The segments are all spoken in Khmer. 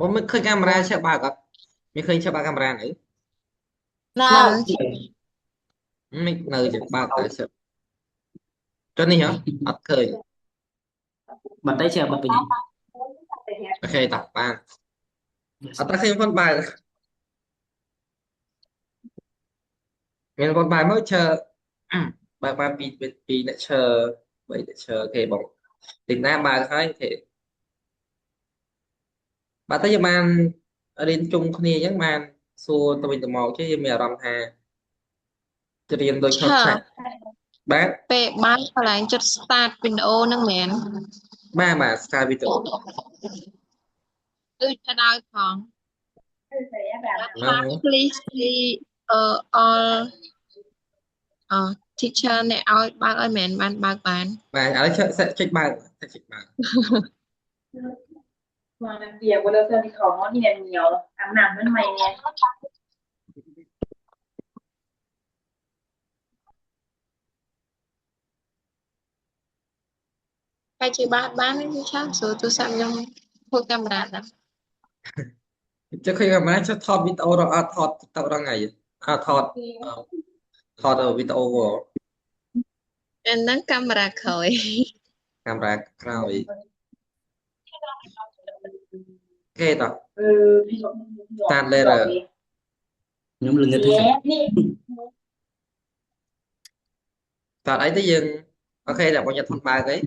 mình khơi camera sẽ bà gặp mình khơi cho bà camera nữa Nào mình nơi cho bà tại sợ cho nên hả khơi bật đấy chưa bật tôi nhỉ. ok tập ba Yes. ta khơi con bài mình con bài mới chờ bài ba pi đã chờ vậy để chờ thì bóng tỉnh nam bà thấy thì bà tới giờ man ở đến chung kia nhắc man xua tôi bình tò mò chứ mẹ rong hà cho riêng tôi không chạy ឆើ bác ពេលបានកន្លែងចុច start វីដេអូហ្នឹងមែនba mà sky video ដូចថាដល់ផង nó please see all teacher អ្នកឲ្យបើកឲ្យមែនបានបើកបាន và ở sẽ check bài sẽ check bài มาเปียกวันเดียวที่ของนี่เนี่ยเหนียวอาบน้ำมันใหม่เนี่ย ហើយជាបានទេឆើស្រួលទូរស័ព្ទខ្ញុំធ្វើកាមេរ៉ាដល់ chứ khi mà cho thọt video rồi thọt tạo ra ngày thọt thọt ở video của អាហ្នឹងកាមេរ៉ាក្រោយ camera rồi ok đó พี่หลง tan lên rồi Nhóm lưng nghịch แย่ thế. นี่ tọt ấy tới dừng ok là bao nhiêu thằng bài đấy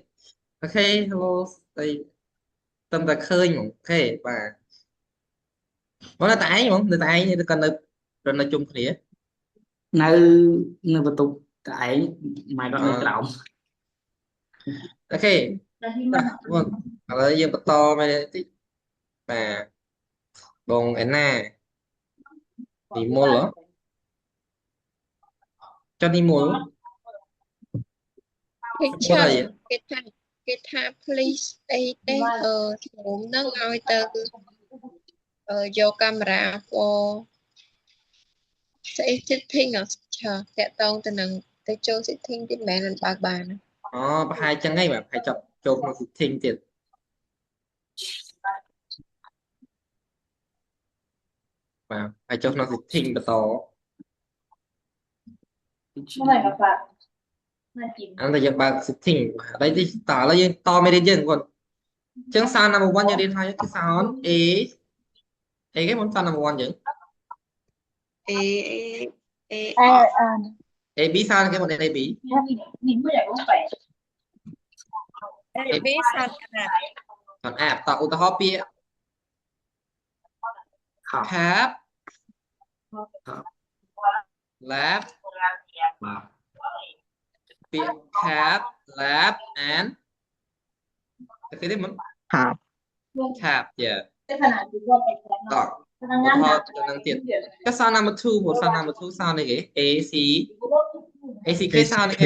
ok hello đây tâm ta khơi ok và nó tải không người tải như cần được rồi nói chung thì Nơi nơi bật tục tại mày còn nơi trọng. ok แต่ที่มัน vâng ở đây giờ to mày tí và bông Anna thì mua lắm cho đi mua lắm mua picture đây គេថា please អីទេខ្ញុំនឹងឲ្យទៅយកកាមេរ៉ា for ស្អី setting ឆើតាក់តងទៅនឹងទៅចូល setting ទៀតមែនមិនបើកបាន hai chân ấy mà phải chọc chụp nó thì thình tiền và phải chụp nó thì thình to เมื่อไหร่กับฝากน่ากิน anh ta giờ bạn thì thình đấy thì tỏ là to mới đến dừng còn chương sao number one giờ đến hai cái sao ấy ấy cái món sao number one chứ អេអេ A B sao cái món này A B นี่ไม่อยากลงไป អេ B សាត់ណា còn app tạo auto copy Học. tab lab Wow. tab lab and cái đấy món tab yeah ขนาดที่ว่าเป็นแฟน ต่อ พนักงาน พอจะนั่งเตียนก็ sound number two หมด sound number two sound นี่ไง A C A C K sound นี่ไง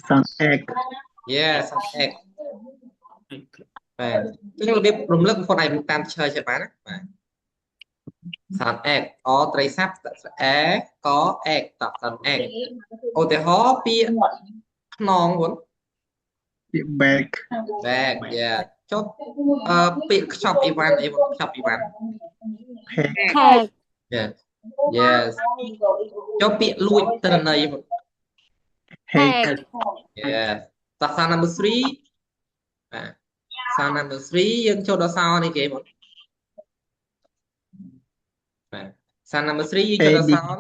Sound egg yeah sound X แปลซึ่งระเบียบรวมเลิกคนไหนตามเชยใช่ไหมนะ sound X อ๋อไตรศัพท์แอก็ X ตัด sound X โอแต่ฮอปี หมด นองวน bag bag yeah จบปีชอบอีวันชอบอีวัน peg ខែ yeah yes ចុះពាក្យលួចទៅន័យ heck yeah តា sound number 3បាទ sound number 3យើងចូលដល់ sound នេះគេមកបាទ sound number 3យើងចូលដល់ AD sound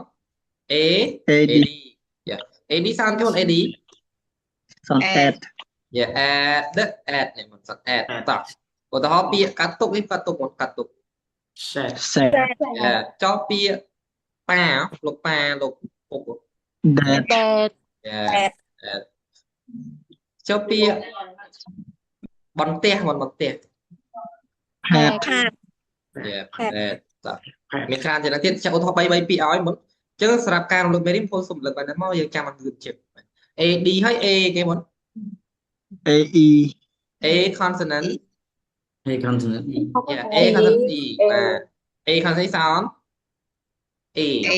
A AD AD yeah AD sound ចូល AD sound add yeah add នេះមក sound add តោះឧទាហរណ៍ពាក្យកាត់ទុកនេះកាត់ទុកមកកាត់ទុក Set. set yeah ចោលពាក្យប៉ាលោកប៉ាលោកពុក that that yeah ចុះពាក្យបន្ទះបន្ទះ hat hat yeah តោះមានខានចំណទៀតចាក់ឧទាហរណ៍3 3ពាក្យឲ្យមុនអញ្ចឹងសម្រាប់ការរំលឹកមេរៀនពលសុំលឹកបានតែមកយើងចាំបានលឿនជាង AD ហើយ A គេមុន AE A consonant Hay continent. yeah A consonant E បាទ A consonant sound E A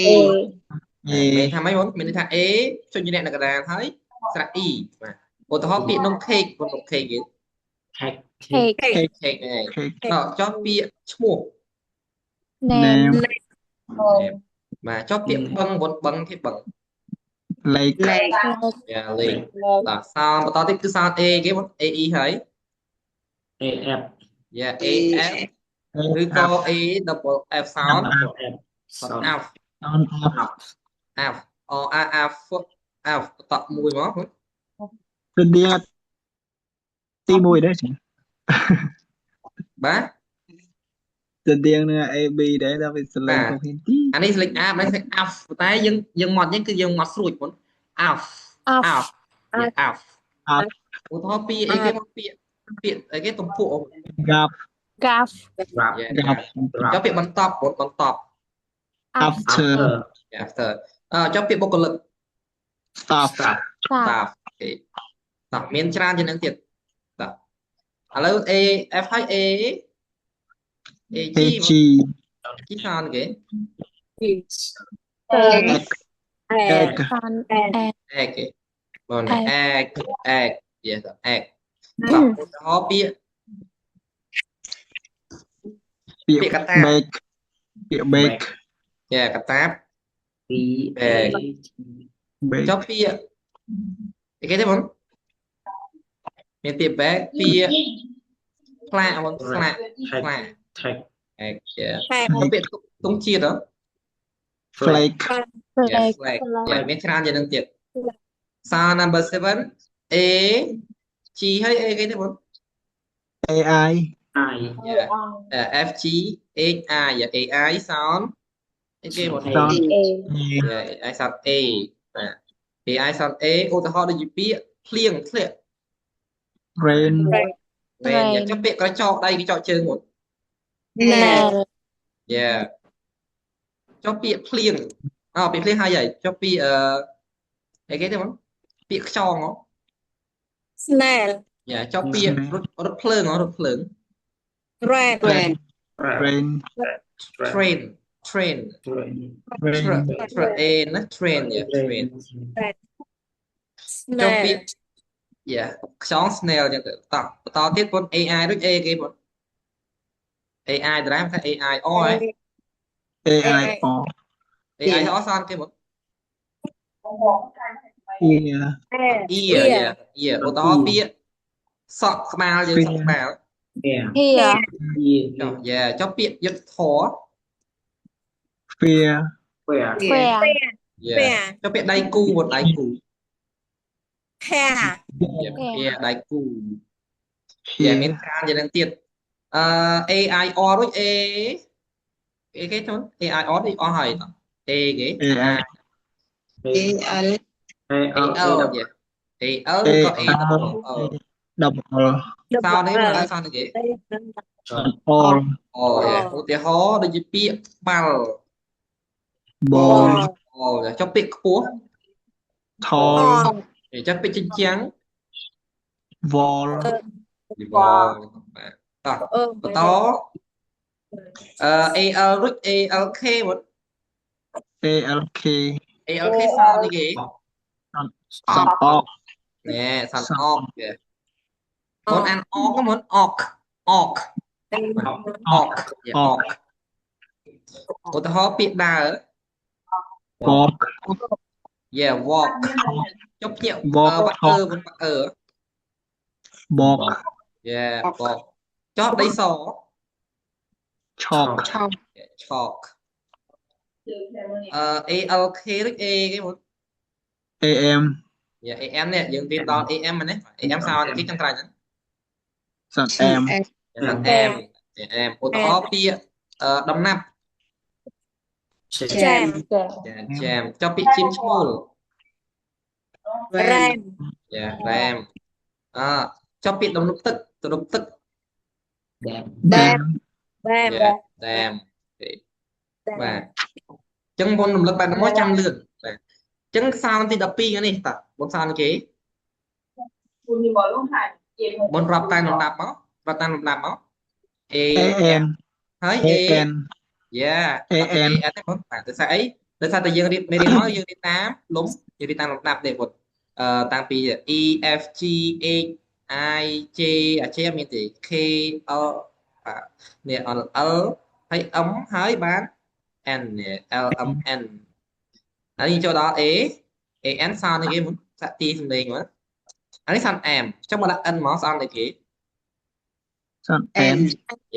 មាន A ថាម៉េចមុនមានន័យថា A ចុចជាអ្នកនៅកណ្ដាលហើយស្រៈ E បាទឧទាហរណ៍ពាក្យនំ cake មុននំ cake គេ Heck. Heck. Heck này Heck. cho bịa chmua Name. Name. mà cho bịa băng vốn băng thì băng Lake. yeah link là sao tao thích cứ sao a cái một a e thấy AF. yeah a fឬក៏ a double f sound F. sound Sound. f Sound of. f or a f តក់មួយមក Từ địa. Tí mùi đấy chị. បាទ Từ địa nữa A B đấy là vì sờ lên Bà. không hiển tí. អានេះស្លេច a នេះស្លេច f តែយើងមកនេះគឺយើងមកស្រួចមុន f Off. f yeah f Up. ឧទាហរណ៍ពាក្យអីគេមកពាក្យអីគេទំពួក Gap. Gaff. Rap. Gap. ចុះពាក្យបន្តបន្ទាប់ After. after ចុះពាក្យបុគ្គលិក Stop. Stop. staff អូខេតោះមានច្រើនជាងនឹងទៀតតោះឥឡូវ a f ហើយ a g AG. ជីខានគេ Egg. Egg. Sun. And. អែកគេបងអែកyes អែកតោះឧទាហរណ៍ពាក្យ Bịa Bịa cắt tạp. bake. Bịa bake. yeah កតាប B. A. Bake. ចុះពាក្យអីគេទេបងមានពាក្យ bag ពាក្យផ្លាកបងផ្លាក Tag. yeah ពាក្យទង់ជាតិហ៎ Flake. yeah flag yeah មានច្រើនជាងនឹងទៀត sound number 7 a g ហើយ a គេទេបង AI. I. yeah f g h i yeah ai sound អីគេបង Sound. yeah ai sound a បាទ ai sound a ឧទាហរណ៍ដូចជាពាក្យភ្លៀងធ្លាក់ Rain. rain ចុះពាក្យក្រចកដៃក្រចកជើងមក Nail. yeah ចុះពាក្យភ្លៀងពាក្យភ្លៀងហើយចុះពាក្យអីគេទេបងពាក្យខ្យងហ៎ Snail. yeah ចុះពាក្យរថភ្លើងហ៎រថភ្លើង Red. Rain. Rain. train Train. train ណា train yeah train ចុះពា Snail. ក្យ yeah ខ្យង snail ចឹងទៅតោះបន្តទៀតបង AI ដូច A គេបង AI ដែរថា AI អហ៎ AI. Or. AI អសានគេបង Ear. ear yeah ឧទាហរណ៍ពាក្យសក់ក្បាលយើងសក់ក្បាល Yeah. Here. ចុះ yeah ចុះពាក្យយុទ្ធធរ Fear. Where? Where. yeah ចុះពាក្យដៃគូបងដៃគូ Hair. yeah ពាក្យដៃគូ yeah Here. មានច្រើនជាងនឹងទៀតAI or រួច A គេចូល AI or នេះអស់ហើយតោះ A គេ AI. AL. AL yeah AL ឬក៏ A Double. សោនេះមិនដឹងសោនេះគេ All. អូ yeah ឧទាហរណ៍ដូចជាពាក្យបាល់ Ball. អូចុះពាក្យខ្ពស់ Tall. ចុះពាក្យជញ្ជាំង Wall. ពីបលបាទតោះបន្តAL រួច ALK មក ALK. ALK សោនេះគេ Some off. ណែសាន់អកគេបងអានអកមកអកអកអកអកឧទាហរណ៍ពាក្យដើរ Walk. yeah walk ចុះភ្ញាក់ Walk. បាក់អឺមិនបាក់អឺ Walk. yeah walk ចុះដីស Chalk. chalk ALK ឬ A គេមក AM. yeah AM នេះយើងរៀនដល់ AM ហ្នឹង AM សោនេះគេចង់ត្រាច់ហ្នឹង Sun M. AM ឧទាហរណ៍ពាក្យដំណាប់ Jam. jam ចុះពាក្យជៀមឈ្មោល Ram. yeah ram ចុះពាក្យទំនប់ទឹក Dam. Dam. Ram. yeah dam បាទអញ្ចឹងបងរំលឹកបែបហ្នឹងមកចាំលឿនបាទអញ្ចឹងសោនទី12នេះតើបងសោនគេបងប្រាប់តាមលំដាប់មកប្រាប់តាមលំដាប់មក A AM. ហើយ A AN. yeah AN. ទេបងបាទដោយសារអីដោយសារតែយើងរៀនមេរៀនមកយើងរៀនតាមលំយើងរៀនតាមលំដាប់ទេបងតាំងពី E F G H I J J មានទេ K L នេះ L ហើយ M ហើយបាន N នេះ L M N ហើយយើងចូលដល់ A N sound នេះគេមុនសាក់ទីសំឡេងមកអានេះ sound M ចុះមកដាក់ N មក sound នេះគេ Son N em.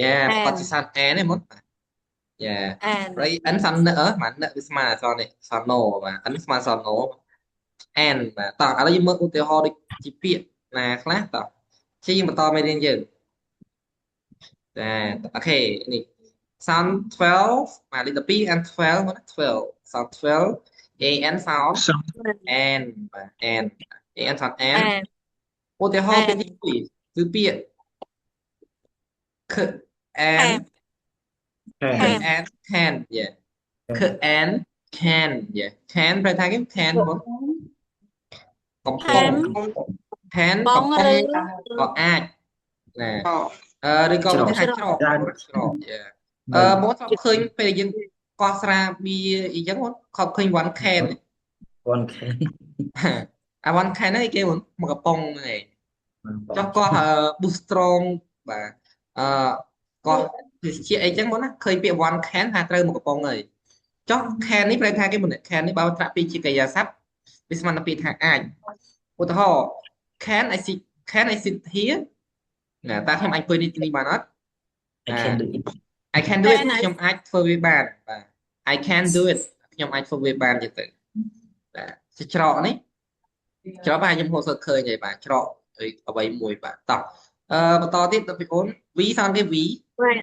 yeah គាត់ N ជា sound N នេះមុន yeah N ហើយ N sound ណបានណវាស្មើ sound នេះ sound no បាទ N ស្មើ sound no N បាទតោះឥឡូវយើងមើលឧទាហរណ៍ដូចជាពាក្យណាខ្លះតោះជាយើងបន្តមេរៀនយើងចាអូខេនេះ sound 12បាទលេខ12 and 12មកណា12 sound 12 an sound Son n បាទ n an sound n N ឧទាហរណ៍ពាក្យ N ទី2គឺពាក្យ k an Can. k N an can yeah k an can yeah can ប្រែថាគេ can មកកំពុង Can can ប កំ ង ពុង ឬ ក៏អាចណា ប ឬក៏គេថា ច្រក ច្រក ច្រើន ច្រក yeah មកស្បឃើញពេលយើងកោះស្រាបៀអីចឹងមកខប់ឃើញ one can One can. អា one can ហ្នឹងគេមកកំប៉ុងហ្នឹងឯងចុះ One កោះ boost strong បាទកោះជាអីចឹងមកណាឃើញពាក្យ one can ថាត្រូវមកកំប៉ុងហើយចុះ can នេះប្រែថាគេមិន can នេះបើត្រាក់ពីជាកាយាស័ព្ទវាស្មើនឹងពាក្យថាអាចឧទាហរណ៍ can I sit here ណាតើខ្ញុំអាចអង្គុយនេះបានអត់ I can do it. I can do it Can I ខ្ញុំអាចធ្វើវាបានបាទ I can do it ខ្ញុំអាចធ្វើវាបានទៀតទៅបាទច្រកនេះច្រកបាទខ្ញុំហៅសើឃើញហើយបាទច្រកអ្វីមួយបាទតោះបន្តទៀតដល់ពីអូន V សំគេ V Van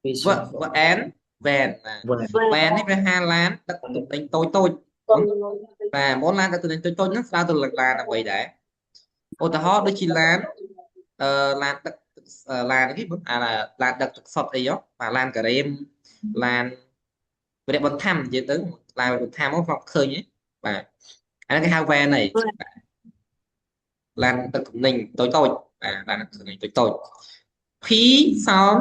Fish. V N van បាទ One. van នេះប្រហែលឡានដឹកទំនិញតូចតូចបាទមុនឡានដឹកទំនិញតូចតូចហ្នឹងស្ដៅទៅលើឡានអ្វីដែរឧទាហរណ៍ដូចជាឡានឡានដឹកឡានគេឡានដឹកទឹកសុទ្ធអីបាទឡានការ៉េមឡានវរៈបន្ថាំនិយាយទៅឡានបន្ថាំមកឃើញបាទអាហ្នឹងគេហៅ van ហើយឡានដឹកទំនិញតូចតូចបាទឡានដឹកទំនិញតូចតូច P sound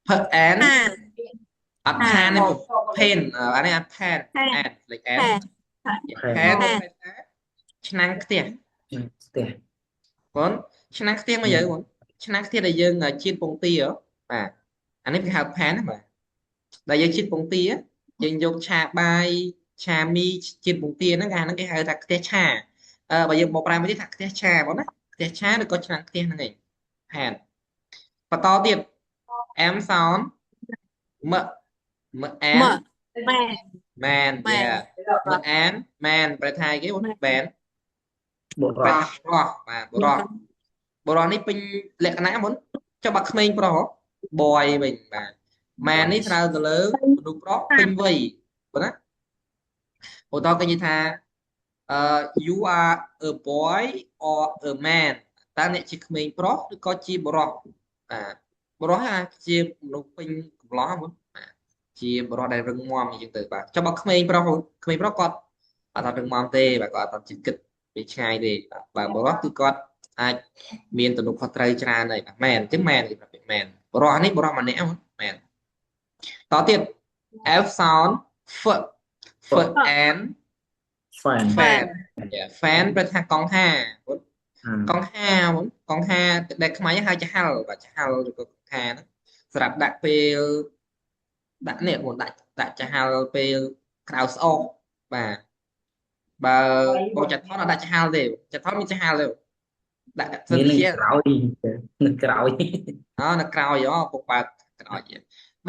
P N Pan អត់ថានេះ pen អានេះអត់ pen and like and Pan pen ឆ្នាំងខ្ទះ There. បងឆ្នាំងខ្ទះមកយើងបងឆ្នាំងខ្ទះដែលយើងជៀនពងទាបាទអានេះគេហៅ pan ណាបាទដែលយើងជៀនពងទាយើងយកឆាបាយឆាមីជៀនពងទាហ្នឹងអាហ្នឹងគេហៅថាខ្ទះឆាបើយើងបកប្រែមកទៀតថាខ្ទះឆាបងណាខ្ទះឆាឬក៏ឆ្នាំងខ្ទះហ្នឹងឯង pan បន្តទៀត M sound M M N M Man man Man yeah M N man ប្រែថាគេបង man Bộ ប្រែ rock. ថាបរោះបាទបរោះបរោះនេះពេញលក្ខណៈមុនចុះបើក្មេងប្រុស boy វិញបាទ man នេះស្ដៅទៅលើមនុស្សប្រុសពេញវ័យបងណាឧទាហរណ៍គេនិយាយថាyou are a boy or a man តើអ្នកជាក្មេងប្រុសឬក៏ជាបរោះបាទបរោះជាមនុស្សពេញកំឡោះមុនបាទជាបរោះដែលរឹងមាំអញ្ចឹងទៅបាទចុះបើក្មេងប្រុសគាត់អត់ថារឹងមាំទេបាទគាត់អត់ចិត្តគិតពីឆ្ងាយទេបាទបរោះគឺគាត់អាចមានទំនួលខុសត្រូវច្រើនហើយបាទមែនទេមែនគេប្រាប់មែនបរោះនេះបរោះម្នាក់មែនតទៀត F sound f f and Fan. fan fan ប្រែថាកង្ហាកង្ហាកង្ហាដែលខ្មែរហៅចាហល់បាទចាហល់ឬក៏កង្ហាហ្នឹងសម្រាប់ដាក់ពេលដាក់នេះបងដាក់ចាហល់ពេលក្តៅស្អកបាទបើបងចាត់ថនអត់ដាក់ចាហល់ទេចាត់ថនមានចាហល់ទេដាក់សិន Nghĩa ជា làក្រោយ នឹងក្រោយ នៅក្រោយពុកបើក្រោយ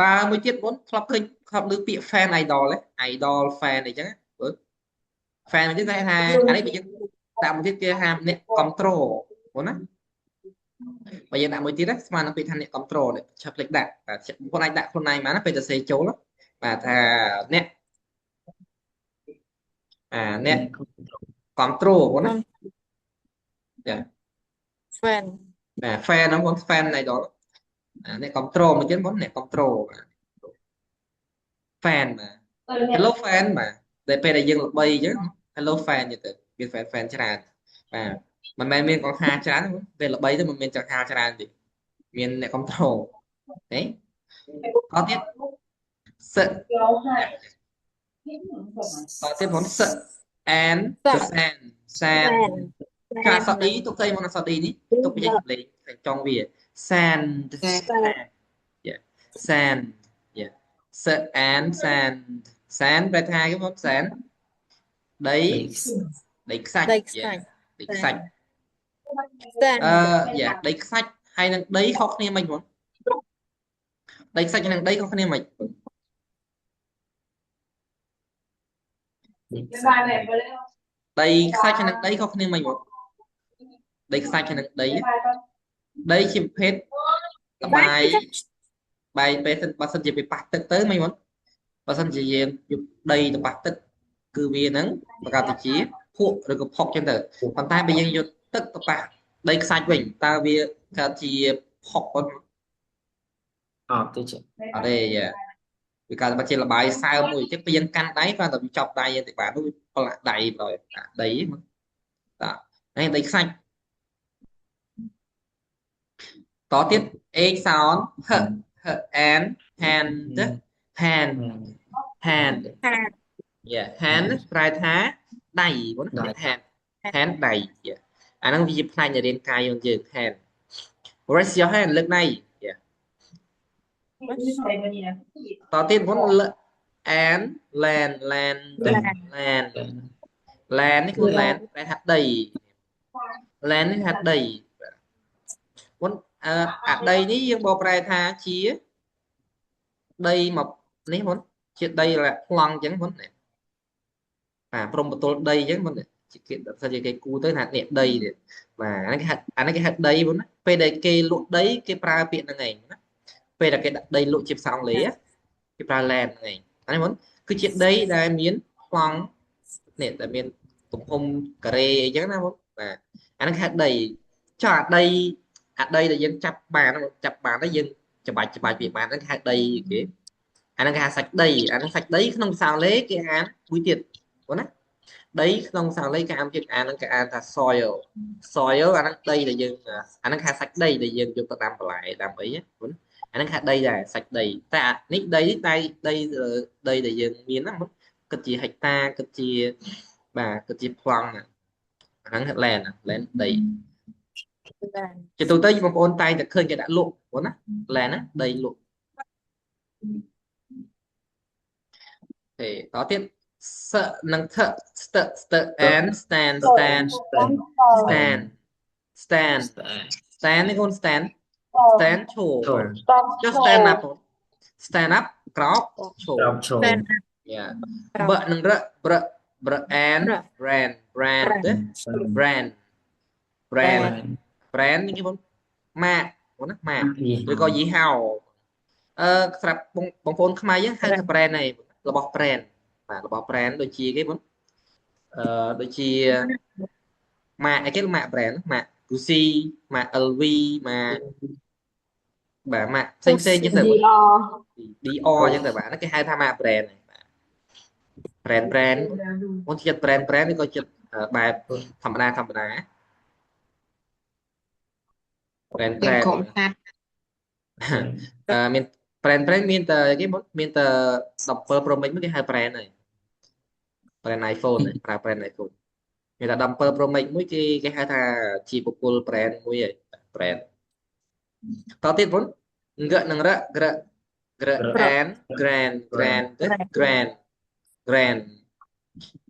បើមួយទៀតបងធ្លាប់ឃើញធ្លាប់ឮពាក្យ fan idol ទេ idol fan អីចឹងបើ fan មួយទៀតគេថាអានេះបើយើងដាក់មួយទៀតគេថាអ្នកគ្រប់ត្រូលបងណាបើយើងដាក់មួយទៀតស្មើនឹងពាក្យថាអ្នកគ្រប់ត្រូលនេះឆាប់ភ្លេចដាក់បាទបងអាចដាក់ខ្លួនឯងបានពេលទៅសេចូលបាទថាអ្នកអ្នកគ្រប់ត្រូលបងណាចា Fan បាទ fan ហ្នឹងបង fan idol អ្នកគ្រប់ត្រូលមួយទៀតបងអ្នកគ្រប់ត្រូលបាទ fan បាទ hello fan បាទតែពេលដែលយើងល្បីអញ្ចឹង hello fan យទៅមាន fan ច្រើនបាទមិនមែនមានកង្ហាច្រើនពេលល្បីទៅមិនមានចង្ហាច្រើនទេមានអ្នកគ្រប់ត្រូលទេអត់ទៀតសឹកអត់ទៀតបងសឹក and the san Fan cái ác sọt đi tôi cây một ác sọt đi tôi bây giờ lấy trong việc sand yeah. Sand yeah. Sand sand về hai cái món sand đấy đấy sạch yeah. Đấy sạch dạ đấy sạch hay là đấy khó khăn mình muốn đấy sạch hay là đấy khó khăn mình đây sạch hay là đấy khó khăn mình muốn đây sạch hay là đấy đấy chỉ hết bài bài về bà sân chỉ bị bắt tức tới mình muốn bà sân chỉ đây là bắt tức cứ vì nắng và cả vị trí phụ rồi có phọc trên đời còn ta bây giờ tức tập bạc đây sạch mình ta vì cả chỉ phọc con tôi chỉ ở đây vì cả bà chỉ là bài sao mùi chứ bây giờ căn đáy và tập chọc tay thì bạn nó lại đầy rồi đấy mà đó đây đấy xanh có tiếp a sound h h and hand hand hand yeah hand right hand đầy vốn hand hand đầy yeah anh đang vi play nhà đến cài on dừng hand raise your hand lực này yeah có tiếp vốn and land land land land cái con land right hạt đầy land cái hạt đầy vốn ở đây ní dương bò prai tha chia đây một ní vốn chia đây là hoang chẳng vốn này prom một tô đây chẳng vốn này chỉ kiện sao chỉ cái cu tới hạt nhẹ đây để mà anh cái hạt đây vốn về đây cái lụa đấy cái pra viện là ngày về là cái đây lụa chip xong lấy cái pra land này anh muốn cứ chuyện đây là miếng hoang nè là miếng tụng hôm cà rê chẳng nào và anh cái hạt đầy cho ở đây là dân chập bàn nó dân chập bài việc bàn nó hạt đầy cái anh đang sạch đầy anh sạch đấy không sao lấy cái án quý tiền của nó đấy không sao lấy cái án chuyện anh cái án là soil soil anh đây là dân anh đang sạch đây là dân chúng ta làm lại làm ấy anh đang đây là sạch đầy ta nick đây đây đây đây là dân miếng lắm cực chỉ hecta cực chỉ bà cực chỉ khoang hắn hết lên đầy chỉ tôi tới một ôn tay là khơi cái đã lộ của nó là đầy lộ thì đó tiếp sợ năng thợ and stand cái con stand chỗ cho stand up crop chỗ yeah bợ năng bợ and brand cái con mạ của nó mạ rồi có gì hào sập bông phôn không ai hay là brand này là bọc brand và là bọc brand đôi chi cái muốn đôi chi mà cái mạ brand mạ Gucci mạ LV mà bà mạ xanh xanh như thế Dior như thế bạn nó cái hai tham mạ brand này brand muốn chật brand thì có chật bài thẩm đa brand mình brand miền tờ cái miền tờ đọc pro mấy cái hai brand này brand iPhone này brand iPhone người ta đâm pro mấy cái hai thà chỉ một cool brand mũi vậy brand tao tiếp vốn gỡ năng ra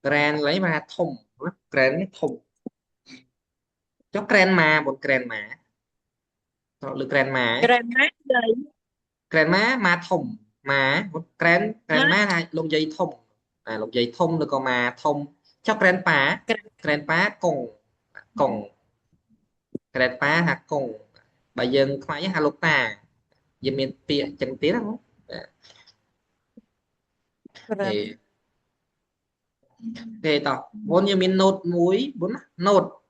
grand lấy mà thùng grand cái thùng cho grand mà một grand mà lực grand mà thùng mà một grand má là lông dây thùng lông dây thùng được còn mà thùng cho grand pá cùng grand pá hạt cùng bây giờ khoái với lục ta giờ miền tiện chẳng tiếng không thì tao vốn như miền nốt muối bốn nốt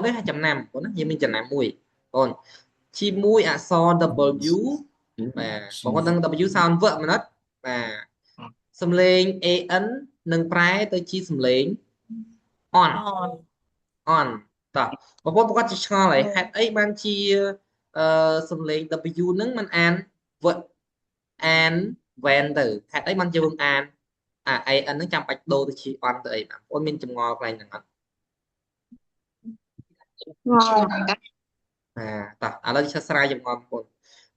đấy 2.5 bốn như mình chẳng làm mùi còn chi mũi so W và có con nâng W sound vợ mà nó và xâm lên an nâng trái tới chi xâm lên on tao có có chỉ cho lại hạt ấy ban chi xâm lên W nâng man an vợ an ven từ hạt ấy ban chi vương an an nâng trăm bạch đô tới chi on tới mà ôn mình chùm ngò này nè តោះឥឡូវឆាស្រាយចំងល់បង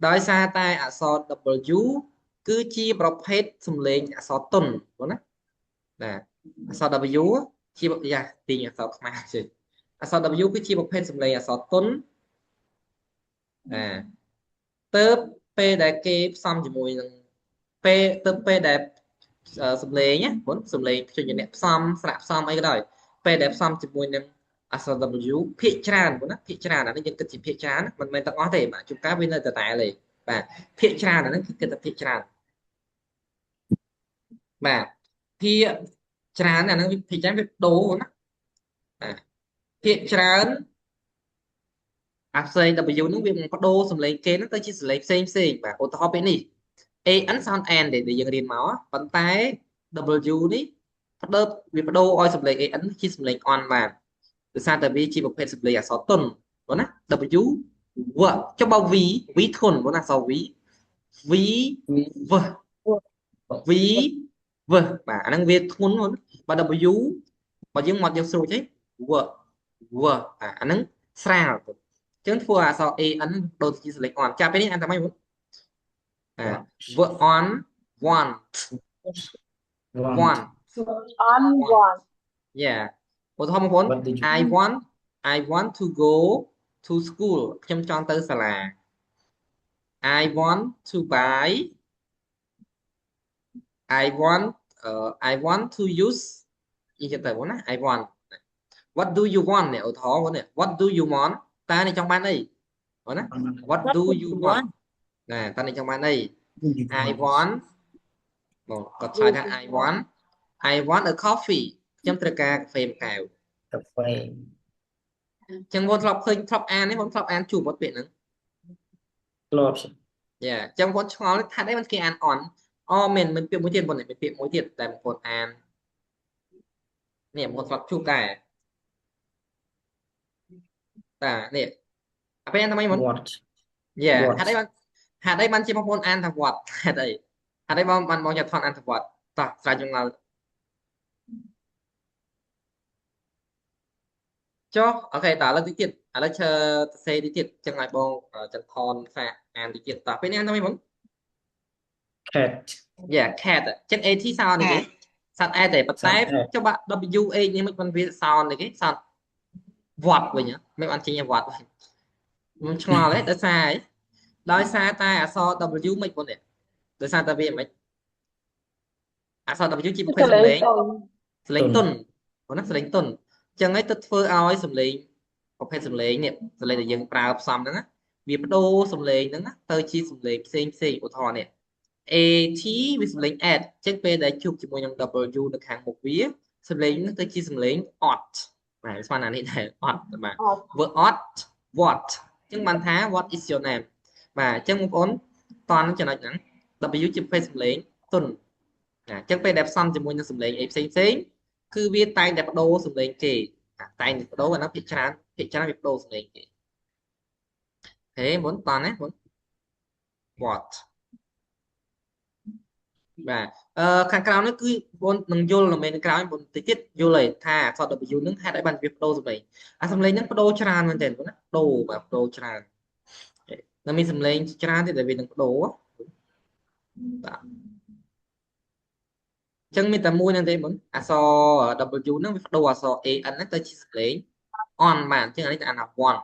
ដោយសារតែអក្សរ W គឺជាប្រភេទសំឡេងអក្សរទន់បងណាបាទអក្សរ W ជាយ៉ាទីអក្សរខ្មែរជិះអក្សរ W គឺជាប្រភេទសំឡេងអក្សរទន់ទៅពេលដែលគេផ្សំជាមួយនឹងពេលដែលសំឡេងណាបងសំឡេងព្យញ្ជនៈផ្សំស្រៈផ្សំអីក៏ដោយពេលដែលផ្សំជាមួយនឹងអក្សរ W ភាគច្រើនបងណាភាគច្រើនអានេះយើងគិតជាភាគច្រើនមិនមែនទាំងអស់ទេបាទជួនកាលវានៅតែទេបាទភាគច្រើនអានេះគឺគិតតែភាគច្រើនបាទភាគច្រើនអានេះភាគច្រើនវាដូរណាបាទភាគច្រើនអាផ្សេង W នឹងវាបដូរសំឡេងគេហ្នឹងទៅជាសំឡេងផ្សេងបាទឧទាហរណ៍ពេលនេះ AN sound N ដែលយើងរៀនមកប៉ុន្តែ W នេះវាបដូរឲ្យសំឡេង AN ជាសំឡេង on បានដោយសារតែវាជាប្រភេទសំឡេងអក្សរទន់បងណា W W ចុះបើ V ធន់បងណាអក្សរ V V V V V បាទអាហ្នឹងវាធ្ងន់បងបើ W បើយើងមកយកស្រួលទេ W W អាហ្នឹងស្រាលអញ្ចឹងធ្វើអក្សរ AN ដូចជាសំឡេង on ចាប់ពេលនេះអានតែម៉េចបងV on want want on one yeah ឧទាហរណ៍បងប្អូន I want to go to school ខ្ញុំចង់ទៅសាលា I want to buy I want to use និយាយទៅបងណា I want what do you want នេះឧទាហរណ៍បងនេះ what do you want តើនេះចង់បានអីបងណា what do you want ណាតើនេះចង់បានអី I want បងគាត់ឆ្លើយថា I want a coffee ខ្ញុំត្រូវការកាហ្វេមួយកែវ កាហ្វេ អញ្ចឹងបងធ្លាប់ឃើញធ្លាប់អានទេបងធ្លាប់អានជួបអត់ពាក្យហ្នឹង ធ្លាប់ យ៉ាអញ្ចឹងបងឆ្ងល់ថាអីមិនគេអាន on មានពាក្យមួយទៀតបងមានពាក្យមួយទៀតតែបងអាននេះបងធ្លាប់ជួបដែរតានេះអាពេលអានថាម៉េចបង what យ៉ាហេតុអីបានជាបងប្អូនអានថា what ហេតុអីបងចាប់ថនអានថា what តោះស្រាវជ្រាវចម្ងល់ចុះអូខេតើឥឡូវតិចទៀតឥឡូវឈើសរសេរតិចទៀតចឹងឲ្យបងចន្ទថនសាអានតិចទៀតតោះពេលនេះអានថាម៉េចបង cat cat ចឹង AT sound នេះគេសត្វ A តែប៉ុន្តែចុះបាក់ WH នេះមិនវា sound នេះគេ sound វត្តវិញមិនបានចេញវត្តវិញខ្ញុំឆ្ងល់ទេដោយសារតែអក្សរ W មិនប៉ុណ្ណេះដោយសារតែវាមិនអក្សរ W ជាប្រភេទសំឡេងទន់ប៉ុណ្ណាសំឡេងទន់ចឹងហើយទៅធ្វើឲ្យសំឡេងប្រភេទសំឡេងនេះសំឡេងដែលយើងប្រើផ្សំហ្នឹងវាបដូរសំឡេងហ្នឹងទៅជាសំឡេងផ្សេងឧទាហរណ៍នេះ AT វាសំឡេង add ចឹងពេលដែលជួបជាមួយនឹង W នៅខាងមុខវាសំឡេងហ្នឹងទៅជាសំឡេង odd បាទស្មានអានេះដែរ odd បាទ word odd what ចឹងបានថា what is your name បាទចឹងបងប្អូនតន់ចំណុចហ្នឹង W ជាប្រភេទសំឡេងទន់ចឹងពេលដែលផ្សំជាមួយនឹងសំឡេងអីផ្សេងគឺវាតែងតែបដូរសំឡេងគេតែងតែបដូរអាហ្នឹងភាគច្រើនវាបដូរសំឡេងគេហេមុនតន់ណាមុន what បាទខាងក្រៅនេះគឺបងនឹងយល់នៅពេលក្រោយបងតិចទៀតយល់ហើយថាអក្សរ W នឹងហេតុអីបានវាបដូរសំឡេងអាសំឡេងហ្នឹងបដូរច្រើនមែនទែនបងណាបដូរច្រើនតែមានសំឡេងច្រើនទៀតដែលវានឹងបដូរបាទអញ្ចឹងមានតែមួយហ្នឹងទេបងអក្សរ W ហ្នឹងវាបដូរអក្សរ AN ហ្នឹងទៅជាសំឡេង on បានអញ្ចឹងអានេះអានថា want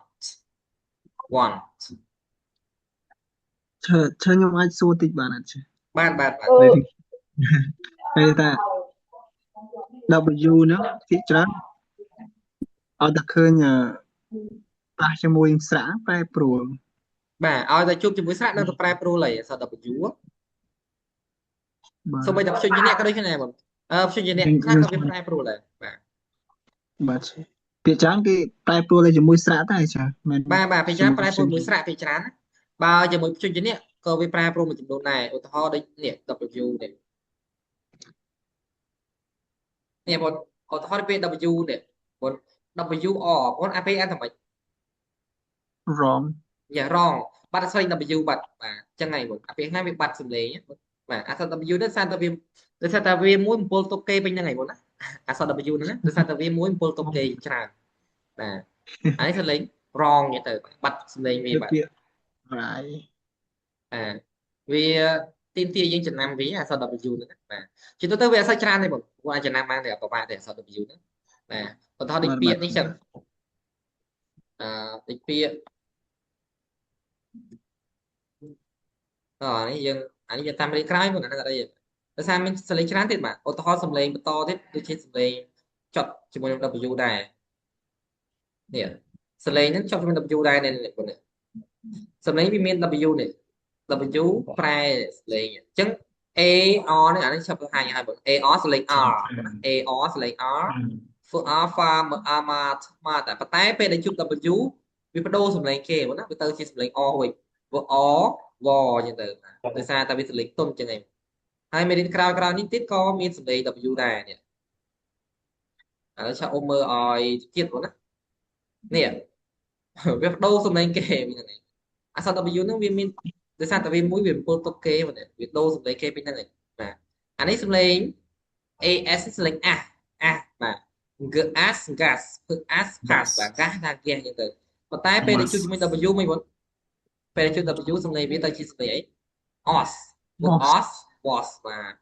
ឈើខ្ញុំអាចសួរតិចបានអត់chứ បាទពេលថា W ហ្នឹងភាគច្រើនអត់តែឃើញប៉ះជាមួយស្រៈប្រែប្រួល បាទឲ្យតែជួបជាមួយស្រៈនៅតែប្រែប្រួលហើយអក្សរ W សូម្បីតែព្យញ្ជនៈក៏ដូចគ្នាបងព្យញ្ជនៈខ្លះក៏វាប្រែប្រួលដែរបាទភាគច្រើនគេប្រែប្រួលជាមួយស្រៈតែចាមែនបាទភាគច្រើនប្រែប្រួលមួយស្រៈភាគច្រើនបើជាមួយព្យញ្ជនៈក៏វាប្រែប្រួលមួយចំនួនដែរឧទាហរណ៍ដូចនេះ W នេះបងឧទាហរណ៍ពេល W នេះបង WR បងអាពេលអានថាម៉េច wrong យ៉ា wrong បាត់អក្សរ W បាត់បាទចឹងហើយបងអាពេលណាវាបាត់សំឡេងបាទអក្សរ W នេះសារតែវាមួយបំពល់ទុកគេពេញហ្នឹងហើយបងណាអក្សរ W ហ្នឹងដោយសារតែវាមួយបំពល់ទុកគេច្រើនបាទ ấy sẽ lấy wrong như từ bắt lấy vì វា bạn ពាក្យ right à vì tin tia dân Việt Nam ví là sao W nữa nè chỉ tôi về sao trang này một qua Việt Nam mang để có bạn để sao W nữa nè còn thao đi បាទបា pia ទ đi chẳng đi pia này dân anh dân tam đi cái một là đây tại sao mình sẽ lấy trang thì mà ô tô xâm lên to thế tôi chết xâm lên chọn chỉ một W này nè xâm lên nó chọn một W này này này xâm lên vì miền W này W price លេងអញ្ចឹង A R នេះអានេះឈប់ហាញហើយបង A R ស្លេង R A R ស្លេង R for alpha មក alpha មកតែប៉ុន្តែពេលដែលជួប W វាបដូរសំឡេងគេបងណាវាទៅជាសំឡេង O វិញព្រោះ O W អញ្ចឹងទៅដោយសារតែវាសំឡេងទុំអញ្ចឹងឯងហើយមេរៀនក្រោយនេះទៀតក៏មានសំឡេង W ដែរនេះឥឡូវឆាប់អ៊ំមើលឲ្យទៀតបងណានេះវាបដូរសំឡេងគេវិញហ្នឹងឯងអក្សរ W ហ្នឹងវាមានដោយសារតែវាមួយវាពលទុកគេបងវាដូរសំឡេងគេពីហ្នឹងឯងបាទអានេះសំឡេង AS សំឡេងបាទ GAS gas គឺ as pass បាទ gas ថាគេអញ្ចឹងទៅប៉ុន្តែពេលដែលជួបជាមួយ W មួយបងពេលដែលជួប W សំឡេងវាទៅជាសំឡេងអី os ពួក os was បាទ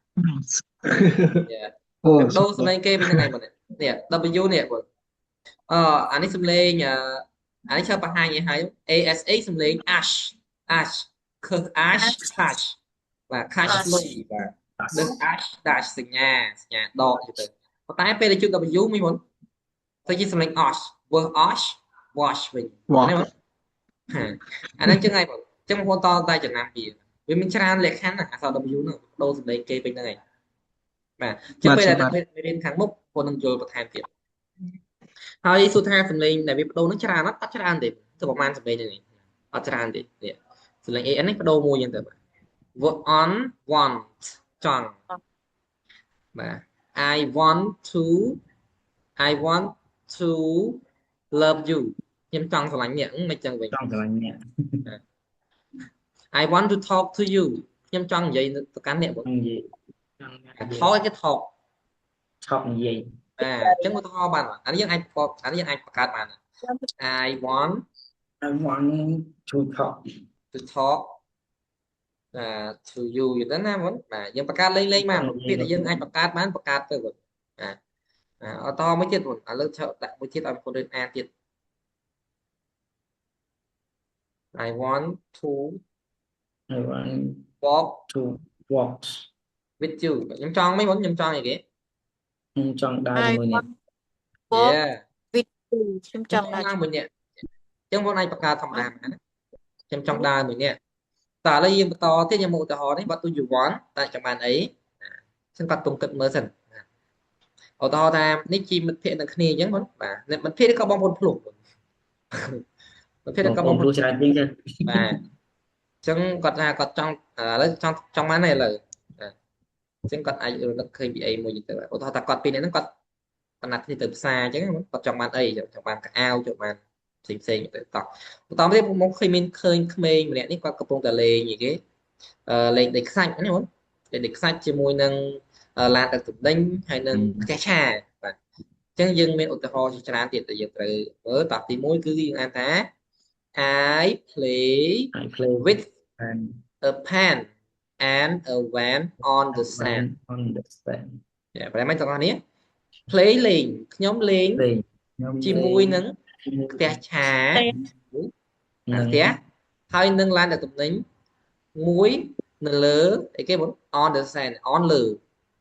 អូ វាបដូរសំឡេងគេពីហ្នឹងឯងបងនេះ W នេះបងអានេះសំឡេងអានេះចូលបង្ហាញឲ្យហើយ ASA សំឡេង ash ash គឺ ash cash បាទ cash លុយបាទលើ ash dash សញ្ញាដកទៅប៉ុន្តែពេលដែលជួប W មួយមុនទៅជាសំឡេង ash word ash wash វិញអានេះអាហ្នឹងចឹងហើយបងចឹងបងប្អូនតតែចំណាំវាមានច្រើនលក្ខខណ្ឌអក្សរ W ហ្នឹងដូរសំឡេងគេពេញហ្នឹងឯងបាទចឹងពេលដែលរៀនខាងមុខបងនឹងយល់បន្ថែមទៀតហើយសួរថាសំឡេងដែលវាបដូរនឹងច្រើនអត់ច្រើនទេទៅប្រហែលសំឡេងនេះអត់ច្រើនទេនេះសំឡេង AN នេះបដូរមួយចឹងទៅបាទ work on want ចង់បាទ I want to love you ខ្ញុំចង់ស្រឡាញ់អ្នកមិនចឹងវិញ ចង់ស្រឡាញ់អ្នក I want to talk to you ខ្ញុំចង់និយាយទៅកាន់អ្នកបង និយាយ talk គេ talk ឆប់និយាយ អញ្ចឹងឧទាហរណ៍បានអានេះយើងអាចបង្កើតបាន I want I want to talk to talk to you យល់ណាបងបាទយើងបង្កើតលេងបានពាក្យដែលយើងអាចបង្កើតបានបង្កើតទៅបងអត់តមួយទៀតបងឥឡូវដាក់មួយទៀតឲ្យបងប្អូនរៀនអានទៀត I want to I want walk to walk with you ខ្ញុំចង់មិនបងខ្ញុំចង់អីគេ ខ្ញុំចង់ដើរជាមួយអ្នក Yeah ខ្ញុំចង់ដើរ មួយអ្នកអញ្ចឹងបងអាចបង្កើតធម្មតាណាខ្ញុំចង់ដើរមួយអ្នកតើឥឡូវយើងបន្តទៀតខ្ញុំមកឧទាហរណ៍នេះ What do you want តើចង់បានអីចឹងគាត់ទុំគិតមើលសិនឧទាហរណ៍ថានេះជាមិត្តភក្តិនឹងគ្នាអញ្ចឹងបងបាទមិត្តភក្តិក៏បងប្អូនភ្លុកមិត្តភក្តិក៏បងប្អូនច្រើនជាងទៅបាទអញ្ចឹងគាត់ថាគាត់ចង់ឥឡូវចង់បានទេឥឡូវអញ្ចឹងគាត់អាចរលឹកឃើញពីអីមួយទៅឧទាហរណ៍ថាគាត់ពីនេះហ្នឹងគាត់បណ្ណាត់គ្នាទៅផ្សារអញ្ចឹងគាត់ចង់បានអីចង់បានកៅអៅចង់បានផ្សេងទៅតោះបន្តទៀតមកឃើញមានឃើញក្មេងម្នាក់នេះគាត់កំពុងតែលេងអីគេលេងដីខ្សាច់ហ្នឹងបងដីខ្សាច់ជាមួយនឹងឡានដឹកទំនិញហើយនឹងផ្ទះឆាបាទអញ្ចឹងយើងមានឧទាហរណ៍ជាច្រើនទៀតដែលយើងត្រូវមើលតោះទី1គឺយើងអានថា I play with a pen and a van on the sand ប្រហែលមិនទាំងអស់នេះ play លេងខ្ញុំលេងជាមួយនឹងផ្ទះឆាផ្ទះហើយនឹងឡានដឹកទំនិញមួយនៅលើអីគេបង on the sand on លើ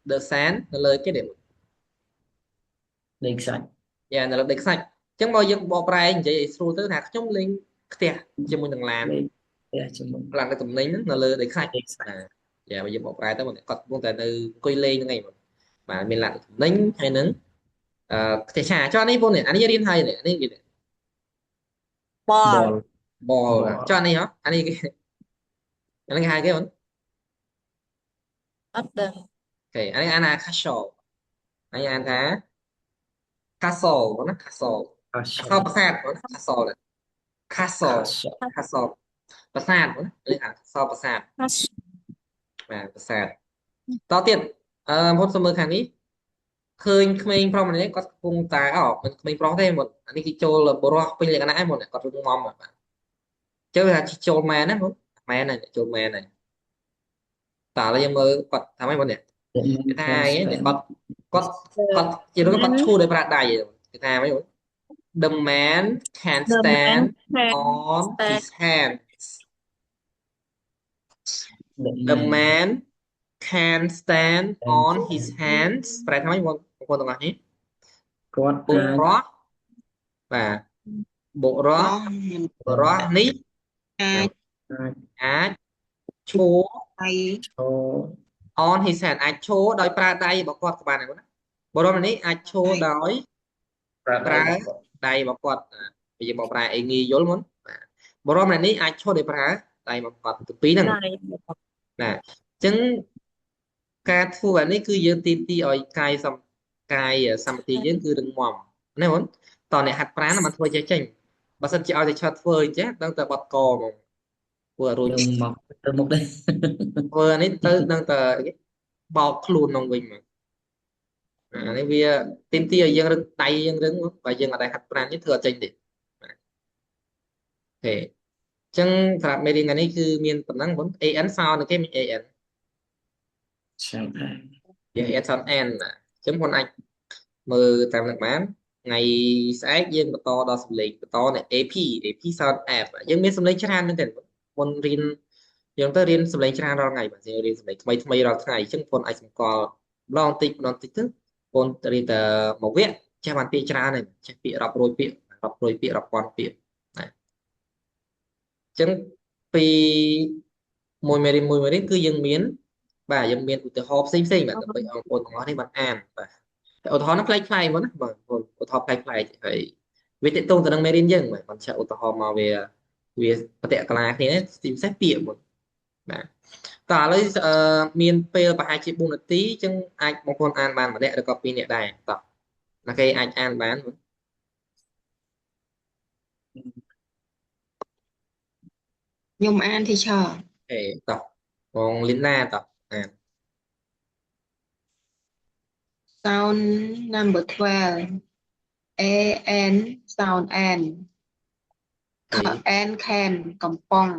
the sand នៅលើគេនេះដីខ្សាច់យ៉ានៅលើដីខ្សាច់អញ្ចឹងមកយើងបកប្រែនិយាយឲ្យស្រួលទៅថាខ្ញុំលេងផ្ទះជាមួយនឹងឡានផ្ទះជាមួយឡានដឹកទំនិញនៅលើដីខ្សាច់យ៉ាបើយើងបកប្រែទៅគាត់កំពុងតែនៅអង្គុយលេងហ្នឹងឯងបាទមានឡានដឹកទំនិញហើយនឹងផ្ទះឆាចុះនេះបងនេះអានេះរៀនហើយនេះគេ ball ចុះនេះហ៎អានេះគេអានេះគេហៅគេបងអត់ដឹងអូខេអានេះអានថា castle អានេះអានថា castle បងណា castle ប្រាសាទបង castle ប្រាសាទបងឬអា castle ប្រាសាទបាទប្រាសាទតទៀតបងសុំមើលខាងនេះ khơi khơi pro này có cùng tài mình khơi pro thêm một anh đi chơi là bro pin lại cái này một này có rung mom mà chơi là chơi mẹ đấy muốn mẹ này chơi mẹ này tả là mơ quật thằng mấy bọn này cái thai ấy để có chỉ nó có man chua để bà đầy cái thai mấy bọn the man can the man stand can on stand his hands the the man man can stand and on his hands ប្រែថាម៉េចបងប្អូនទាំងអស់នេះ God បុរសបាទបុរស bro បុរសនេះ អាច អាចឈរ ដៃ oh on his hand អាចឈរដោយប្រើដៃរបស់គាត់ក៏បានដែរបងណាបុរសនេះអាចឈរដោយ ប្រើដៃរបស់គាត់វាយកមកប្រើអីងាយយល់មុនបាទបុរសម្នាក់នេះអាចឈរដោយប្រើដៃរបស់គាត់ទាំងពីរហ្នឹង ដៃ ណាអញ្ចឹងការធ្វើបែបនេះគឺយើងទីឲ្យកាយសម្បត្តិយើងគឺរឹងមាំណាបងតអ្នកហាត់ប្រាណមិនធ្វើចេះចេញបើសិនជាឲ្យតែឆាត់ធ្វើអញ្ចឹងដឹងតែបត់កហ្មងធ្វើរួច đường mọc từ mục đây ធ្វើនេះទៅដឹងតែបោកខ្លួនក្នុងវិញមកអានេះវាទីឲ្យយើងរឹងដៃយើងរឹងបើយើងអត់ដែរហាត់ប្រាណនេះធ្វើអត់ចេញទេអូខេអញ្ចឹងសម្រាប់មេរៀនថ្ងៃនេះគឺមានប៉ុណ្ណឹងបង AN សោនៅគេមាន AN chẳng hạn យើង AN សោ N ណាអញ្ចឹងបងអាចមើលតាមនឹងបានថ្ងៃស្អែកយើងបន្តដល់សម្លេងបន្តនៅ AP Sound App យើងមានសម្លេងច្រើនមែនទែនបងរៀនយើងទៅរៀនសម្លេងច្រើនរាល់ថ្ងៃបាទយើងរៀនសម្លេងថ្មីរាល់ថ្ងៃអញ្ចឹងបងអាចសម្គាល់ម្ដងតិចម្ដងតិចទៅបងរៀនតែមួយវគ្គចេះបានពាក្យច្រើនហើយចេះពាក្យរាប់រយពាក្យរាប់រយពាក្យរាប់ពាន់ពាក្យណាអញ្ចឹងពីមួយមេរៀនគឺយើងមានបាទយើងមានឧទាហរណ៍ផ្សេងបាទដើម្បីឲ្យបងប្អូនទាំងអស់នេះបានអានបាទឧទាហរណ៍នោះផ្លែកៗមកណាបាទឧទាហរណ៍ផ្លែកៗហើយវាតកតងទៅនឹងមេរៀនយើងបាទមិនចាក់ឧទាហរណ៍មកវាបតិកលាគ្នាទីពិសេសពាក្យមកបាទតើឥឡូវមានពេលប្រហែលជា4នាទីអញ្ចឹងអាចបងប្អូនអានបានម្នាក់ឬក៏ពីរនាក់ដែរតោះណាគេអាចអានបាន ខ្ញុំអាន teacher អូតោះបងលីនណាតោះអាន sound number 12 an sound an ខ an can កំប៉ុង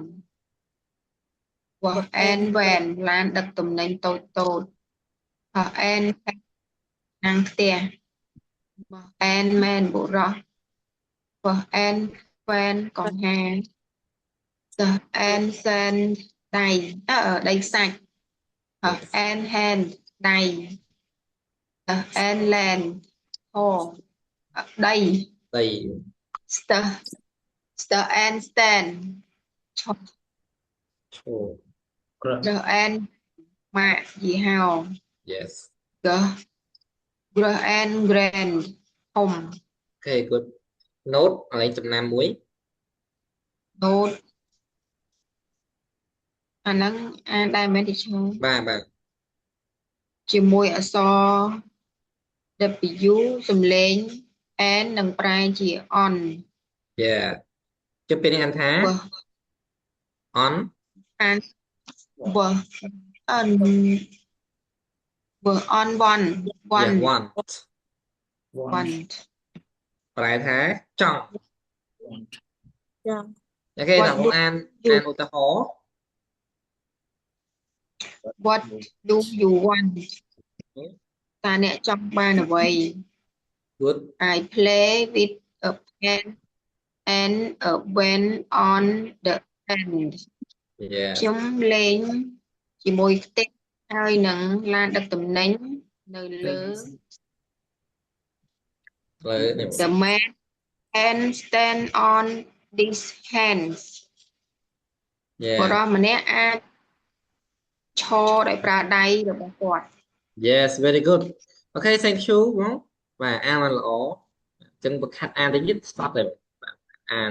was an van ឡានដឹកទំនិញតូចខ an ណាំងផ្ទះ was an man បុរស was an fan កង្ហា the an sand ដីខ្សាច់ an hand ដៃ the an land ហដី ដី the an stand ឈប់ ឈោ the an ម៉ាកយីហោ yes the an grand ធំ អូខេ good note ឥឡូវចំណាំមួយ note អាហ្នឹងអានដែរមែនទីឈ្មោះ បាទ ជាមួយអក្សរ W សំឡេង N នឹងប្រែជា on yeah ជិះពេលនេះអានថា on អាន on on one yeah want one ប្រែថាចង់ ចា៎ អូខេតើបងអានឧទាហរណ៍ what do you want តើអ្នកចង់បានអ្វី good I play with a pen and a pen on the end yeah ខ្ញុំលេងជាមួយខ្ទេចហើយនឹងឡានដឹកទំនិញនៅលើ The man can stand on these hands បរិសម្នាក់អាចឈរដោយប្រើដៃរបស់គាត់ yes very good okay thank you បងបាទអានបានល្អអញ្ចឹងបង្ខាត់អានតិចទៀតស្ដាប់ដែរអាន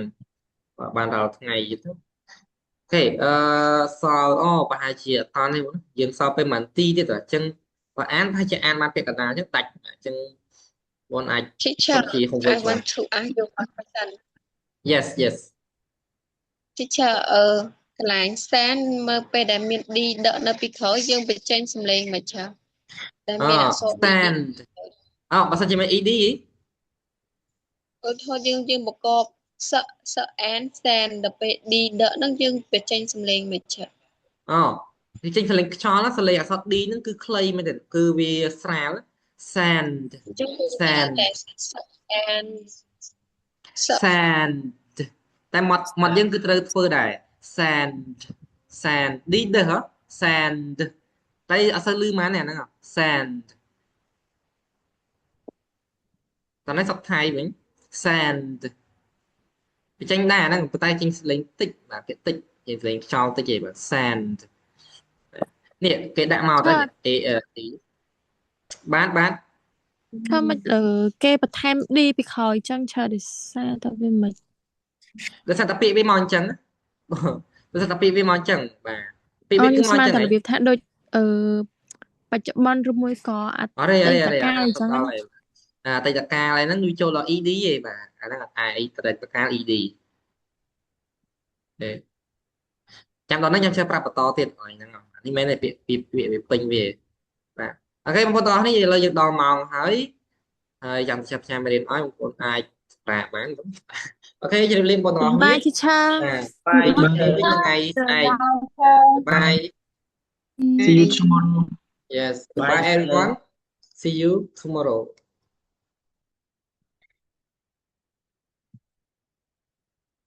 បានដល់ថ្ងៃយទៅអូខេសល់ប្រហែលជាអត់តាន់ទេបងយើងសល់ពេល1នាទីទៀតអញ្ចឹងបើអានប្រហែលជាអានបានពាក្យកណ្ដាលអញ្ចឹងដាច់អញ្ចឹងបងអាច Teacher ជា homework I want to ask you a question yes Teacher កន្លែង stand មើលពេលដែលមាន D ដកនៅពីក្រោយយើងបញ្ចេញសំឡេងមិនចាតែមានអក្សរ stand បើសិនជាមាន ed ឧទាហរណ៍យើងបកបសអានសានដល់ពេល D ដកហ្នឹងយើងបញ្ចេញសំឡេងមិនចាស់ នេះចេញសលេងខ្យល់សលេងអក្សរ D ហ្នឹងគឺខ្លីមែនទេគឺវាស្រាល sand អញ្ចឹងគឺ sand តែសអានស sand តែមាត់យើងគឺត្រូវធ្វើដែរ sand sand ឌីដឺហ៎ sand តែអត់សូវលឺម៉ានទេអាហ្នឹង sand តោះនេះសពថៃវិញ sand វាចេញដែរអាហ្នឹងប៉ុន្តែចេញសលេងតិចបាទគេតិចចេញសលេងខ្យល់តិចឯងបាទ sand នេះគេដាក់មកតែ A D បាទ ធ្វើមិនគេបន្ថែម D ពីក្រោយចឹងឆើដោយសារតែវាមិន ដោយសារតែពាក្យវាមកអញ្ចឹងដោយសារតែពាក្យវាមកអញ្ចឹងបាទពាក្យ អូ វាគឺ ខ្ញុំ មក ស្មាន អញ្ចឹង តែរបៀបថាដូចបច្ចុប្បន្នឬមួយក៏អ អរេ តីតកាលអញ្ចឹង ដល់ហើយអតីតកាលហ្នឹងវាចូលដល់ ED ឯងបាទអាហ្នឹងអតីតកាល ED ទេចាំដល់ហ្នឹងខ្ញុំជឿប្រាប់បន្តទៀតអញ្ចឹងនេះមែនទេពាក្យវាពេញវាបាទអូខេបងប្អូនទាំងអស់នេះឥឡូវយើងដល់ម៉ោងហើយចាំចាប់ផ្សាយមេរៀនឲ្យបងប្អូនអាចស្រាកបានអូខេជម្រាបលាបងប្អូនទាំងអស់គ្នា បាយ teacher បាយថ្ងៃស្អែកបាយ See you tomorrow yes bye everyone see you tomorrow